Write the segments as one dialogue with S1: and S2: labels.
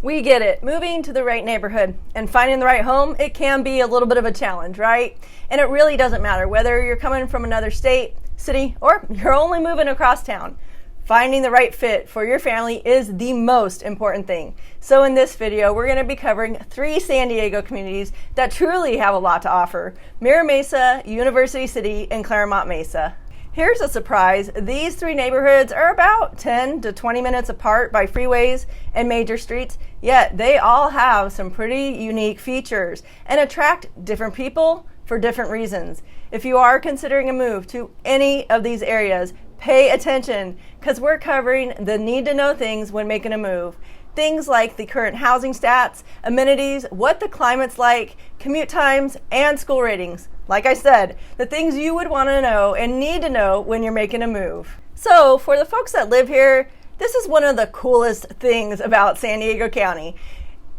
S1: We get it. Moving to the right neighborhood and finding the right home, it can be a little bit of a challenge, right? And it really doesn't matter whether you're coming from another state, city, or you're only moving across town. Finding the right fit for your family is the most important thing. So in this video, we're going to be covering 3 San Diego communities that truly have a lot to offer: Mira Mesa, University City, and Clairemont Mesa. Here's a surprise. These 3 neighborhoods are about 10 to 20 minutes apart by freeways and major streets, yet they all have some pretty unique features and attract different people for different reasons. If you are considering a move to any of these areas, pay attention, because we're covering the need-to-know things when making a move. Things like the current housing stats, amenities, what the climate's like, commute times, and school ratings. Like I said, the things you would want to know and need to know when you're making a move. So for the folks that live here, this is one of the coolest things about San Diego County.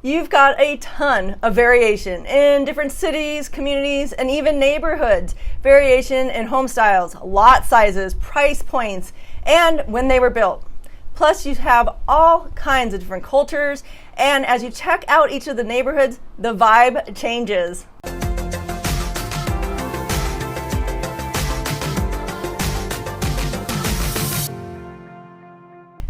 S1: You've got a ton of variation in different cities, communities, and even neighborhoods. Variation in home styles, lot sizes, price points, and when they were built. Plus, you have all kinds of different cultures, and as you check out each of the neighborhoods, the vibe changes.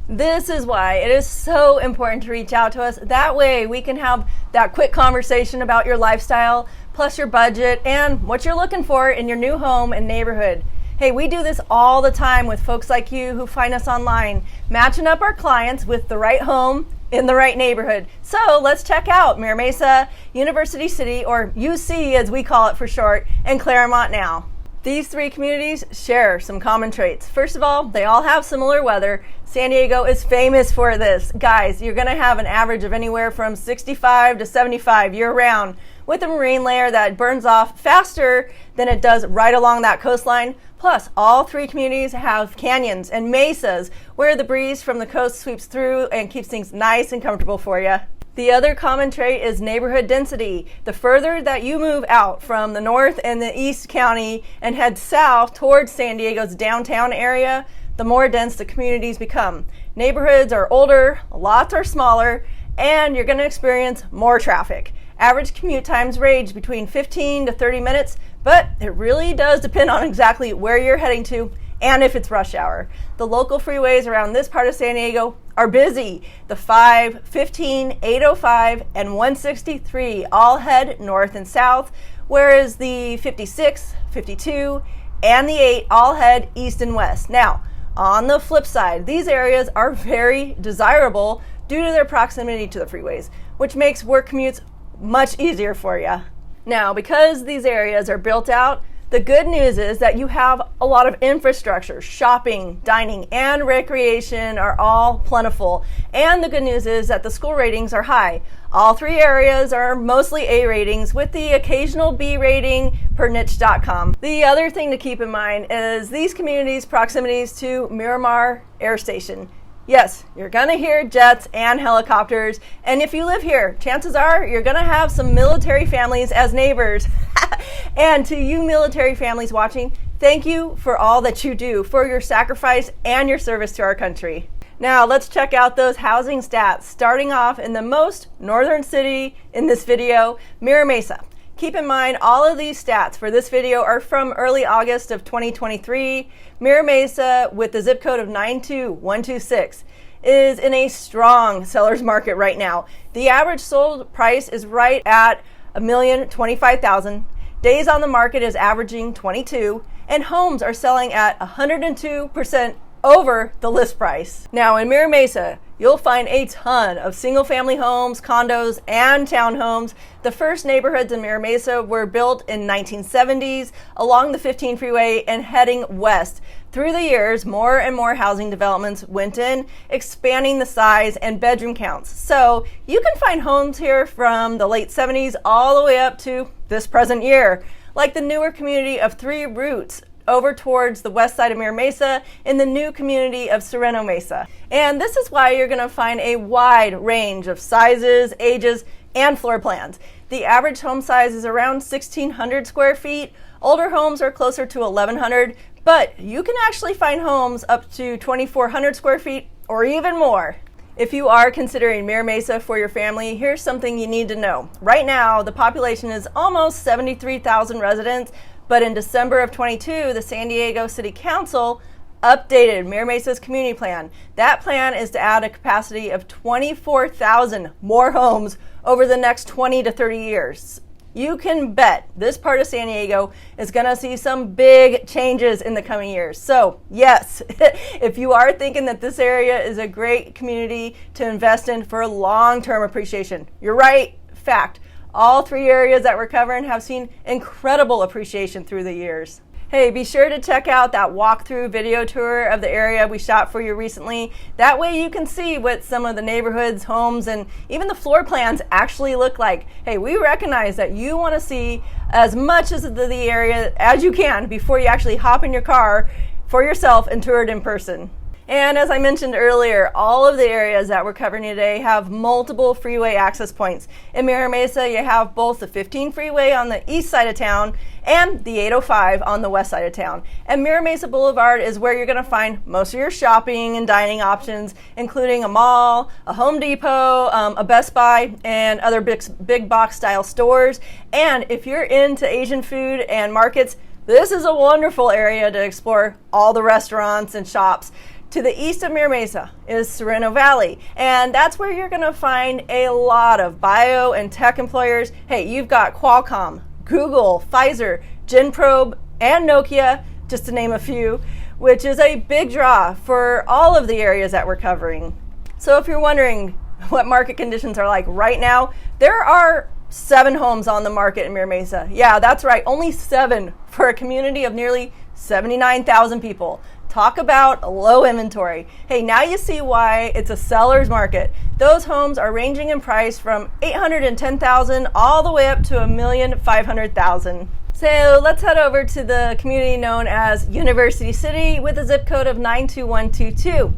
S1: This is why it is so important to reach out to us. That way we can have that quick conversation about your lifestyle, plus your budget, and what you're looking for in your new home and neighborhood. Hey, we do this all the time with folks like you who find us online, matching up our clients with the right home in the right neighborhood. So let's check out Mira Mesa, University City, or UC as we call it for short, and Clairemont now. These 3 communities share some common traits. First of all, they all have similar weather. San Diego is famous for this. Guys, you're going to have an average of anywhere from 65 to 75 year-round, with a marine layer that burns off faster than it does right along that coastline. Plus, all 3 communities have canyons and mesas where the breeze from the coast sweeps through and keeps things nice and comfortable for you. The other common trait is neighborhood density. The further that you move out from the north and the east county and head south towards San Diego's downtown area, the more dense the communities become. Neighborhoods are older, lots are smaller, and you're going to experience more traffic. Average commute times range between 15 to 30 minutes, but it really does depend on exactly where you're heading to and if it's rush hour. The local freeways around this part of San Diego are busy. The 5, 15, 805, and 163 all head north and south, whereas the 56, 52, and the 8 all head east and west. Now, on the flip side, these areas are very desirable due to their proximity to the freeways, which makes work commutes much easier for you. Now, because these areas are built out, the good news is that you have a lot of infrastructure. Shopping, dining, and recreation are all plentiful. And the good news is that the school ratings are high. All 3 areas are mostly A ratings with the occasional B rating per niche.com. The other thing to keep in mind is these communities' proximities to Miramar Air Station. Yes, you're gonna hear jets and helicopters, and if you live here, chances are you're gonna have some military families as neighbors. And to you military families watching, thank you for all that you do, for your sacrifice and your service to our country. Now let's check out those housing stats, starting off in the most northern city in this video, Mira Mesa. Keep in mind, all of these stats for this video are from early August of 2023. Mira Mesa, with the zip code of 92126, is in a strong seller's market right now. The average sold price is right at $1,025,000. Days on the market is averaging 22, and homes are selling at 102% over the list price. Now in Mira Mesa, you'll find a ton of single-family homes, condos, and townhomes. The first neighborhoods in Mira Mesa were built in 1970s along the 15 freeway and heading west. Through the years, more and more housing developments went in, expanding the size and bedroom counts. So you can find homes here from the late 70s all the way up to this present year, like the newer community of 3 Roots over towards the west side of Mira Mesa in the new community of Sereno Mesa. And this is why you're going to find a wide range of sizes, ages, and floor plans. The average home size is around 1,600 square feet. Older homes are closer to 1,100, but you can actually find homes up to 2,400 square feet or even more. If you are considering Mira Mesa for your family, here's something you need to know. Right now, the population is almost 73,000 residents, but in December of 22, the San Diego City Council updated Mira Mesa's community plan. That plan is to add a capacity of 24,000 more homes over the next 20 to 30 years. You can bet this part of San Diego is going to see some big changes in the coming years. So yes, if you are thinking that this area is a great community to invest in for long-term appreciation, you're right. Fact, all three areas that we're covering have seen incredible appreciation through the years. Hey, be sure to check out that walkthrough video tour of the area we shot for you recently. That way you can see what some of the neighborhoods, homes, and even the floor plans actually look like. Hey, we recognize that you want to see as much of the area as you can before you actually hop in your car for yourself and tour it in person. And as I mentioned earlier, all of the areas that we're covering today have multiple freeway access points. In Mira Mesa, you have both the 15 freeway on the east side of town and the 805 on the west side of town. And Mira Mesa Boulevard is where you're going to find most of your shopping and dining options, including a mall, a Home Depot, a Best Buy, and other big box style stores. And if you're into Asian food and markets, this is a wonderful area to explore all the restaurants and shops. To the east of Mira Mesa is Sereno Valley, and that's where you're going to find a lot of bio and tech employers. Hey, you've got Qualcomm, Google, Pfizer, Genprobe, and Nokia, just to name a few, which is a big draw for all of the areas that we're covering. So if you're wondering what market conditions are like right now, there are 7 homes on the market in Mira Mesa. Yeah, that's right, only 7 for a community of nearly 79,000 people. Talk about low inventory. Hey, now you see why it's a seller's market. Those homes are ranging in price from $810,000 all the way up to $1,500,000. So let's head over to the community known as University City with a zip code of 92122.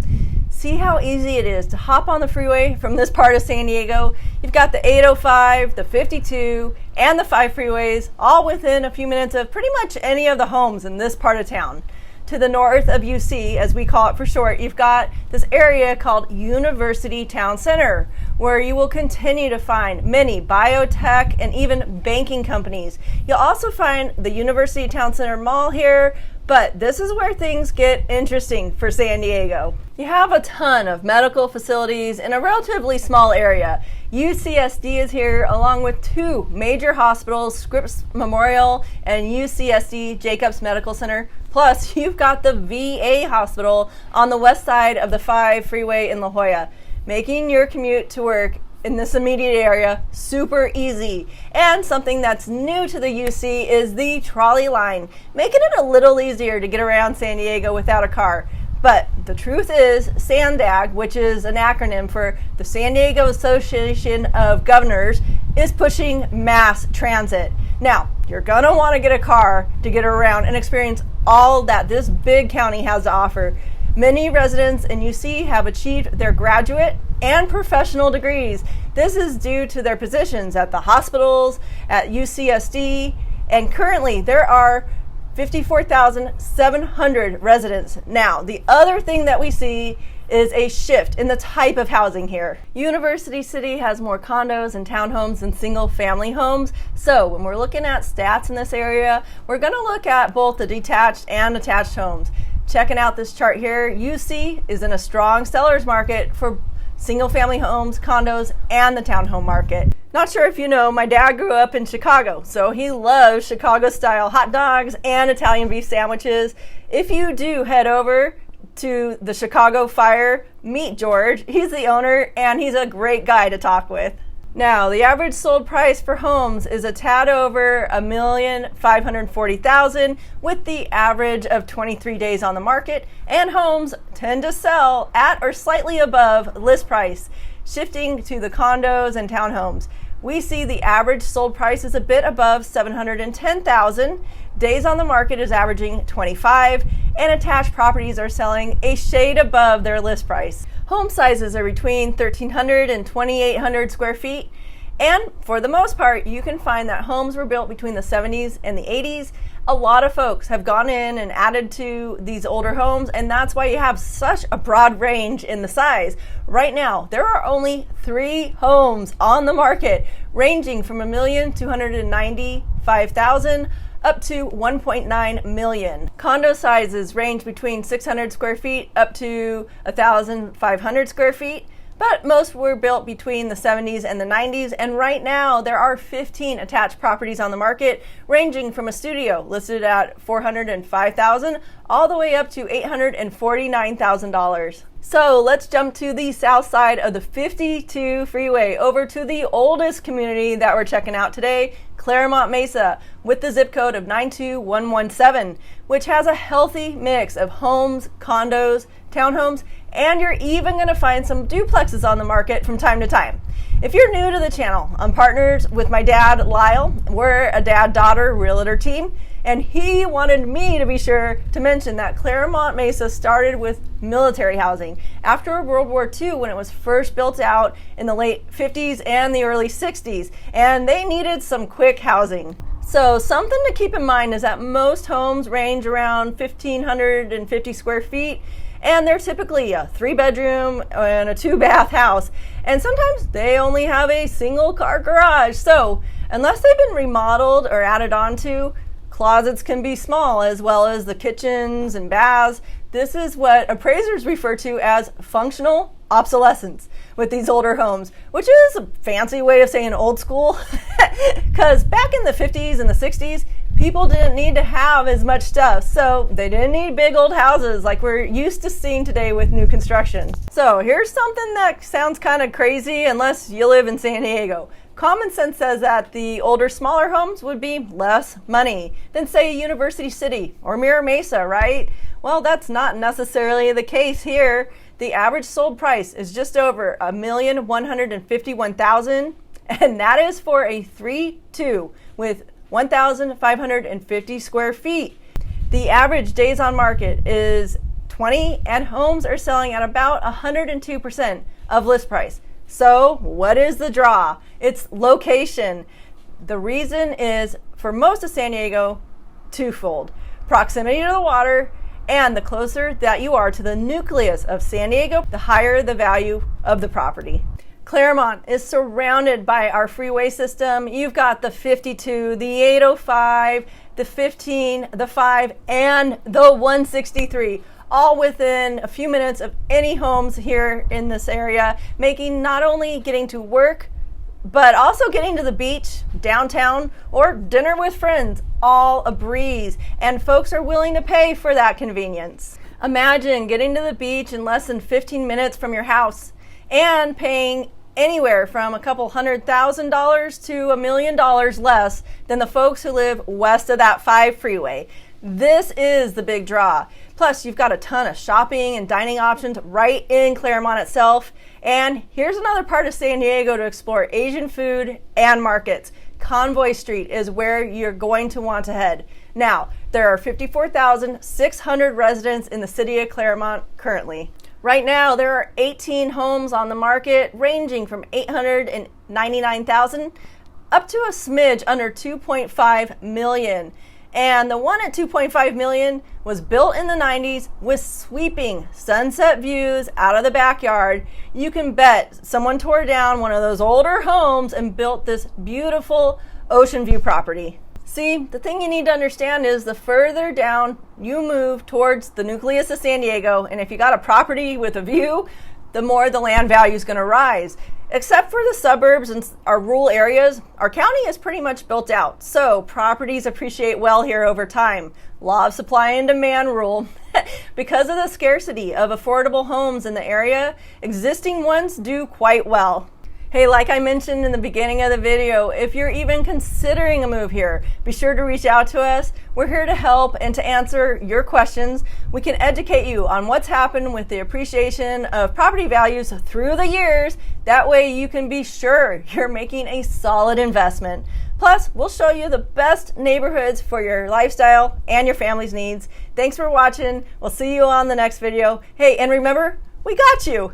S1: See how easy it is to hop on the freeway from this part of San Diego. You've got the 805, the 52, and the 5 freeways, all within a few minutes of pretty much any of the homes in this part of town. To the north of UC, as we call it for short, you've got this area called University Town Center, where you will continue to find many biotech and even banking companies. You'll also find the University Town Center Mall here, but this is where things get interesting for San Diego. You have a ton of medical facilities in a relatively small area. UCSD is here along with 2 major hospitals, Scripps Memorial and UCSD Jacobs Medical Center. Plus, you've got the VA hospital on the west side of the 5 freeway in La Jolla, making your commute to work in this immediate area super easy. And something that's new to the UC is the trolley line, making it a little easier to get around San Diego without a car. But the truth is, SANDAG, which is an acronym for the San Diego Association of Governors, is pushing mass transit. Now, you're going to want to get a car to get around and experience all that this big county has to offer. Many residents in UC have achieved their graduate and professional degrees. This is due to their positions at the hospitals, at UCSD, and currently there are 54,700 residents. Now, the other thing that we see is a shift in the type of housing here. University City has more condos and townhomes than single family homes. So when we're looking at stats in this area, we're going to look at both the detached and attached homes. Checking out this chart here, UC is in a strong seller's market for single family homes, condos, and the townhome market. Not sure if you know, my dad grew up in Chicago, so he loves Chicago style hot dogs and Italian beef sandwiches. If you do head over to the Chicago Fire, meet George. He's the owner and he's a great guy to talk with. Now, the average sold price for homes is a tad over $1,540,000 with the average of 23 days on the market, and homes tend to sell at or slightly above list price. Shifting to the condos and townhomes, we see the average sold price is a bit above $710,000. Days on the market is averaging 25, and attached properties are selling a shade above their list price. Home sizes are between 1,300 and 2,800 square feet, And for the most part, you can find that homes were built between the 70s and the 80s. A lot of folks have gone in and added to these older homes, and that's why you have such a broad range in the size. Right now, there are only 3 homes on the market, ranging from $1,295,000 up to $1.9 million. Condo sizes range between 600 square feet up to 1,500 square feet. But most were built between the 70s and the 90s, and right now there are 15 attached properties on the market, ranging from a studio listed at $405,000 all the way up to $849,000. So let's jump to the south side of the 52 freeway over to the oldest community that we're checking out today, Clairemont Mesa, with the zip code of 92117, which has a healthy mix of homes, condos, townhomes, and you're even going to find some duplexes on the market from time to time. If you're new to the channel, I'm partners with my dad, Lyle. We're a dad-daughter realtor team, and he wanted me to be sure to mention that Clairemont Mesa started with military housing after World War II, when it was first built out in the late 50s and the early 60s, and they needed some quick housing. So something to keep in mind is that most homes range around 1,550 square feet, and they're typically a 3-bedroom and a 2-bath house. And sometimes they only have a single-car garage. So unless they've been remodeled or added onto, closets can be small, as well as the kitchens and baths. This is what appraisers refer to as functional obsolescence with these older homes, which is a fancy way of saying old school. Because back in the 50s and the 60s, people didn't need to have as much stuff, so they didn't need big old houses like we're used to seeing today with new construction. So here's something that sounds kind of crazy unless you live in San Diego. Common sense says that the older, smaller homes would be less money than, say, University City or Mira Mesa, right? Well, that's not necessarily the case here. The average sold price is just over $1,151,000, and that is for a 3-2 with 1,550 square feet. The average days on market is 20, and homes are selling at about 102% of list price. So what is the draw? It's location. The reason is, for most of San Diego, twofold: proximity to the water, and the closer that you are to the nucleus of San Diego, the higher the value of the property. Clairemont is surrounded by our freeway system. You've got the 52, the 805, the 15, the 5, and the 163, all within a few minutes of any homes here in this area, making not only getting to work, but also getting to the beach, downtown, or dinner with friends all a breeze, and folks are willing to pay for that convenience. Imagine getting to the beach in less than 15 minutes from your house and paying anywhere from a couple $100,000 to $1 million less than the folks who live west of that 5 freeway. This is the big draw. Plus, you've got a ton of shopping and dining options right in Clairemont itself. And here's another part of San Diego to explore Asian food and markets. Convoy Street is where you're going to want to head. Now, there are 54,600 residents in the city of Clairemont currently. Right now, there are 18 homes on the market, ranging from $899,000 up to a smidge under $2.5 million. And the one at $2.5 million was built in the 90s with sweeping sunset views out of the backyard. You can bet someone tore down one of those older homes and built this beautiful ocean view property. See, the thing you need to understand is the further down you move towards the nucleus of San Diego, and if you got a property with a view, the more the land value is going to rise. Except for the suburbs and our rural areas, our county is pretty much built out, so properties appreciate well here over time. Law of supply and demand rule. Because of the scarcity of affordable homes in the area, existing ones do quite well. Hey, like I mentioned in the beginning of the video, if you're even considering a move here, be sure to reach out to us. We're here to help and to answer your questions. We can educate you on what's happened with the appreciation of property values through the years. That way you can be sure you're making a solid investment. Plus, we'll show you the best neighborhoods for your lifestyle and your family's needs. Thanks for watching. We'll see you on the next video. Hey, and remember, we got you.